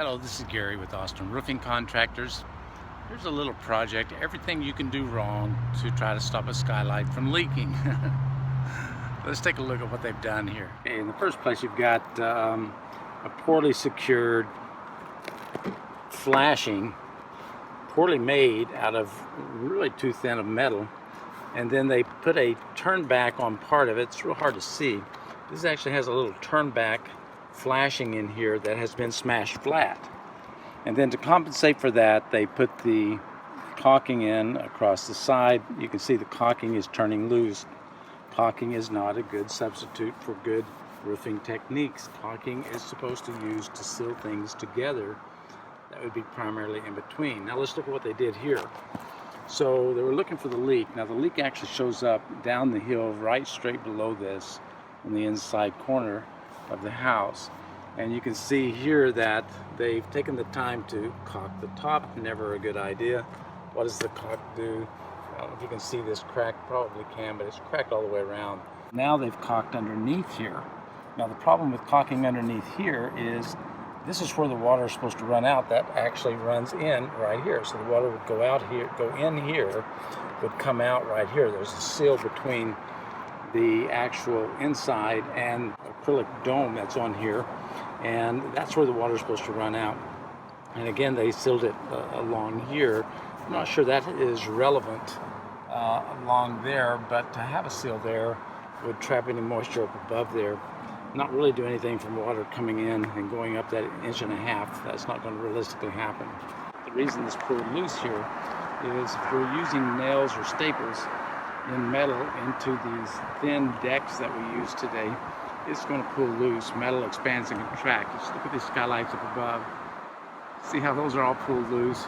Hello, this is Gary with Austin Roofing Contractors. Here's a little project, everything you can do wrong to try to stop a skylight from leaking. Let's take a look at what they've done here. Okay, in the first place, you've got a poorly secured flashing, poorly made out of really too thin of metal, and then they put a turn back on part of it. It's real hard to see. This actually has a little turn back flashing in here that has been smashed flat, and then to compensate for that, they put the caulking in across the side. You can see the caulking is turning loose. Caulking is not a good substitute for good roofing techniques. Caulking is supposed to use to seal things together. That would be primarily in between. Now let's look at what they did here. So they were looking for the leak. Now the leak actually shows up down the hill right straight below this in the inside corner of the house, and you can see here that they've taken the time to caulk the top. Never a good idea. What does the caulk do? I don't know if you can see this crack, probably can, but it's cracked all the way around. Now they've caulked underneath here. Now the problem with caulking underneath here is this is where the water is supposed to run out. That actually runs in right here. So the water would go out here, go in here, would come out right here. There's a seal between the actual inside and acrylic dome that's on here, and that's where the water is supposed to run out. And again, they sealed it along here. I'm not sure that is relevant along there, but to have a seal there would trap any moisture up above there, not really do anything from water coming in and going up that 1.5 inches. That's not going to realistically happen. The reason this pulled loose here is if we're using nails or staples in metal into these thin decks that we use today, it's going to pull loose. Metal expands and contracts. Just look at these skylights up above. See how those are all pulled loose?